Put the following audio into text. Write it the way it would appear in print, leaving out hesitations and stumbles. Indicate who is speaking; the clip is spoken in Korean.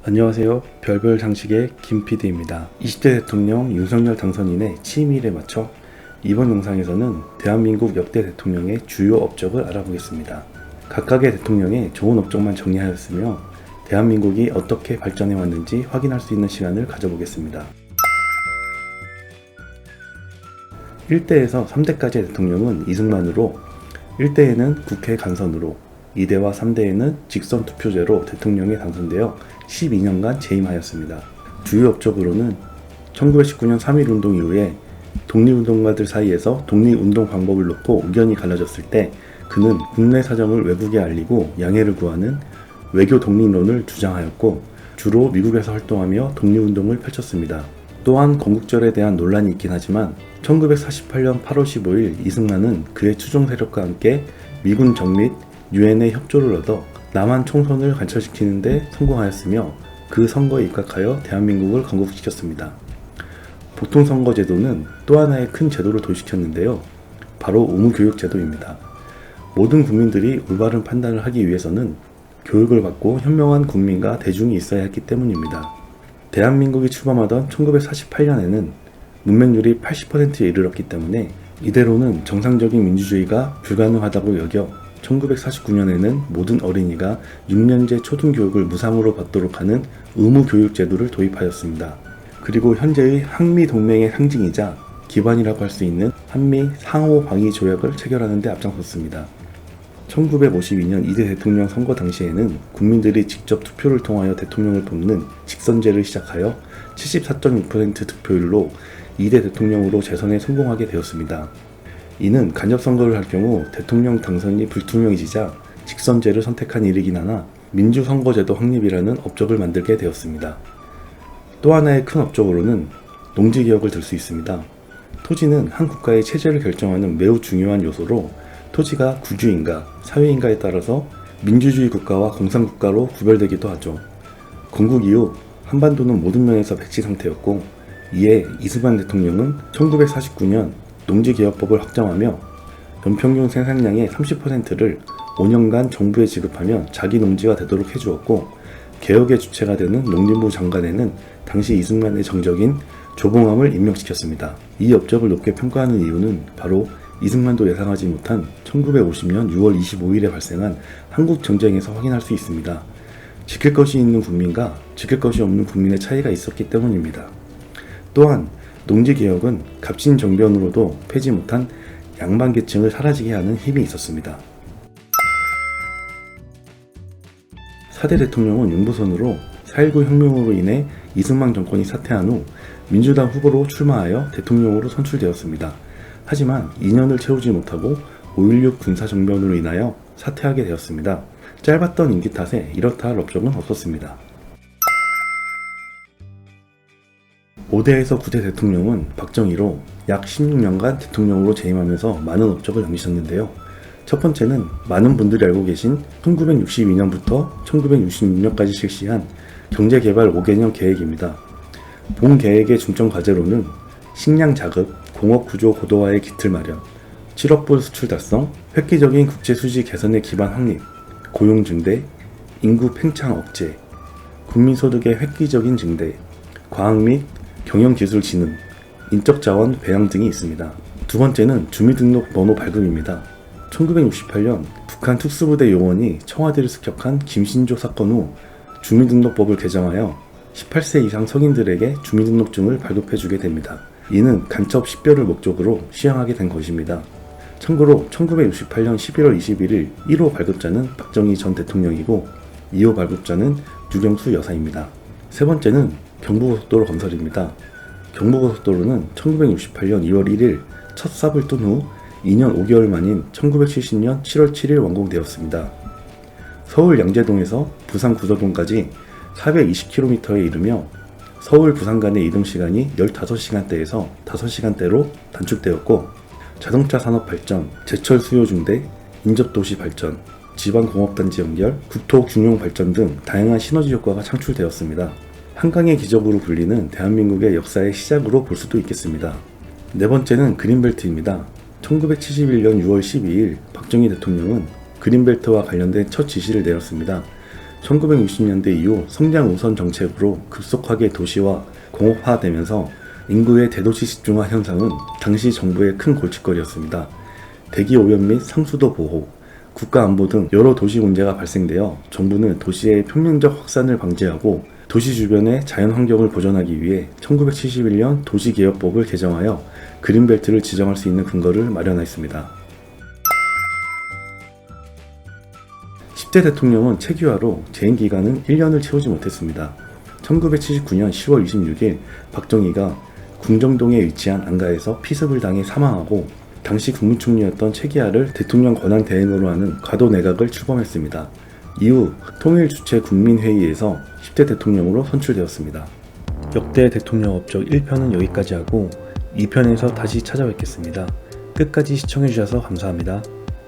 Speaker 1: 안녕하세요. 별별 상식의 김PD입니다. 20대 대통령 윤석열 당선인의 취임일에 맞춰 이번 영상에서는 대한민국 역대 대통령의 주요 업적을 알아보겠습니다. 각각의 대통령의 좋은 업적만 정리하였으며 대한민국이 어떻게 발전해 왔는지 확인할 수 있는 시간을 가져보겠습니다. 1대에서 3대까지의 대통령은 이승만으로, 1대에는 국회 간선으로, 2대와 3대에는 직선 투표제로 대통령이 당선되어 12년간 재임하였습니다. 주요 업적으로는 1919년 3.1운동 이후에 독립운동가들 사이에서 독립운동 방법을 놓고 의견이 갈라졌을 때 그는 국내 사정을 외국에 알리고 양해를 구하는 외교 독립론을 주장하였고, 주로 미국에서 활동하며 독립운동을 펼쳤습니다. 또한 건국절에 대한 논란이 있긴 하지만 1948년 8월 15일 이승만은 그의 추종 세력과 함께 미군 정 및 유엔의 협조를 얻어 남한 총선을 관철시키는 데 성공하였으며 그 선거에 입각하여 대한민국을 건국시켰습니다. 보통선거제도는 또 하나의 큰 제도를 도입시켰는데요. 바로 의무교육제도입니다. 모든 국민들이 올바른 판단을 하기 위해서는 교육을 받고 현명한 국민과 대중이 있어야 했기 때문입니다. 대한민국이 출범하던 1948년에는 문맹률이 80%에 이르렀기 때문에 이대로는 정상적인 민주주의가 불가능하다고 여겨 1949년에는 모든 어린이가 6년제 초등교육을 무상으로 받도록 하는 의무교육제도를 도입하였습니다. 그리고 현재의 한미동맹의 상징이자 기반이라고 할 수 있는 한미 상호방위조약을 체결하는 데 앞장섰습니다. 1952년 2대 대통령 선거 당시에는 국민들이 직접 투표를 통하여 대통령을 뽑는 직선제를 시작하여 74.6% 득표율로 2대 대통령으로 재선에 성공하게 되었습니다. 이는 간접선거를 할 경우 대통령 당선이 불투명해지자 직선제를 선택한 일이긴 하나 민주선거제도 확립이라는 업적을 만들게 되었습니다. 또 하나의 큰 업적으로는 농지개혁을 들 수 있습니다. 토지는 한 국가의 체제를 결정하는 매우 중요한 요소로 토지가 구주인가 사회인가에 따라서 민주주의 국가와 공산국가로 구별되기도 하죠. 건국 이후 한반도는 모든 면에서 백지 상태였고, 이에 이승만 대통령은 1949년 농지개혁법을 확정하며 연평균 생산량의 30%를 5년간 정부에 지급하면 자기 농지가 되도록 해주었고, 개혁의 주체가 되는 농림부 장관에는 당시 이승만의 정적인 조봉암을 임명시켰습니다. 이 업적을 높게 평가하는 이유는 바로 이승만도 예상하지 못한 1950년 6월 25일에 발생한 한국전쟁에서 확인할 수 있습니다. 지킬 것이 있는 국민과 지킬 것이 없는 국민의 차이가 있었기 때문입니다. 또한 농지개혁은 갑신정변으로도 패지 못한 양반계층을 사라지게 하는 힘이 있었습니다. 4대 대통령은 윤보선으로 4.19 혁명으로 인해 이승만 정권이 사퇴한 후 민주당 후보로 출마하여 대통령으로 선출되었습니다. 하지만 2년을 채우지 못하고 5.16 군사정변으로 인하여 사퇴하게 되었습니다. 짧았던 임기 탓에 이렇다 할 업적은 없었습니다. 5대에서 9대 대통령은 박정희로 약 16년간 대통령으로 재임하면서 많은 업적을 남기셨는데요. 첫 번째는 많은 분들이 알고 계신 1962년부터 1966년까지 실시한 경제개발 5개년 계획입니다. 본 계획의 중점 과제로는 식량 자급, 공업 구조 고도화의 기틀 마련, 7억 불 수출 달성, 획기적인 국제 수지 개선의 기반 확립, 고용 증대, 인구 팽창 억제, 국민소득의 획기적인 증대, 과학 및 경영기술 진흥, 인적자원 배양 등이 있습니다. 두 번째는 주민등록번호 발급입니다. 1968년 북한 특수부대 요원이 청와대를 습격한 김신조 사건 후 주민등록법을 개정하여 18세 이상 성인들에게 주민등록증을 발급해주게 됩니다. 이는 간첩 식별을 목적으로 시행하게 된 것입니다. 참고로 1968년 11월 21일 1호 발급자는 박정희 전 대통령이고 2호 발급자는 유경수 여사입니다. 세 번째는 경부고속도로 건설입니다. 경부고속도로는 1968년 2월 1일 첫 삽을 뚠 후 2년 5개월 만인 1970년 7월 7일 완공되었습니다. 서울 양재동에서 부산 구서동까지 420km에 이르며 서울 부산 간의 이동시간이 15시간대에서 5시간대로 단축되었고, 자동차 산업 발전, 제철 수요 증대, 인접도시 발전, 지방공업단지 연결, 국토균형 발전 등 다양한 시너지 효과가 창출되었습니다. 한강의 기적으로 불리는 대한민국의 역사의 시작으로 볼 수도 있겠습니다. 네 번째는 그린벨트입니다. 1971년 6월 12일 박정희 대통령은 그린벨트와 관련된 첫 지시를 내렸습니다. 1960년대 이후 성장 우선 정책으로 급속하게 도시와 공업화되면서 인구의 대도시 집중화 현상은 당시 정부의 큰 골칫거리였습니다. 대기 오염 및 상수도 보호, 국가 안보 등 여러 도시 문제가 발생되어 정부는 도시의 평면적 확산을 방지하고 도시 주변의 자연 환경을 보존하기 위해 1971년 도시개혁법을 개정하여 그린벨트를 지정할 수 있는 근거를 마련하였습니다. 10대 대통령은 체계화로 재임 기간은 1년을 채우지 못했습니다. 1979년 10월 26일 박정희가 궁정동에 위치한 안가에서 피습을 당해 사망하고 당시 국무총리였던 최기하를 대통령 권한 대행으로 하는 과도 내각을 출범했습니다. 이후 통일주체 국민회의에서 10대 대통령으로 선출되었습니다. 역대 대통령 업적 1편은 여기까지 하고 2편에서 다시 찾아뵙겠습니다. 끝까지 시청해주셔서 감사합니다.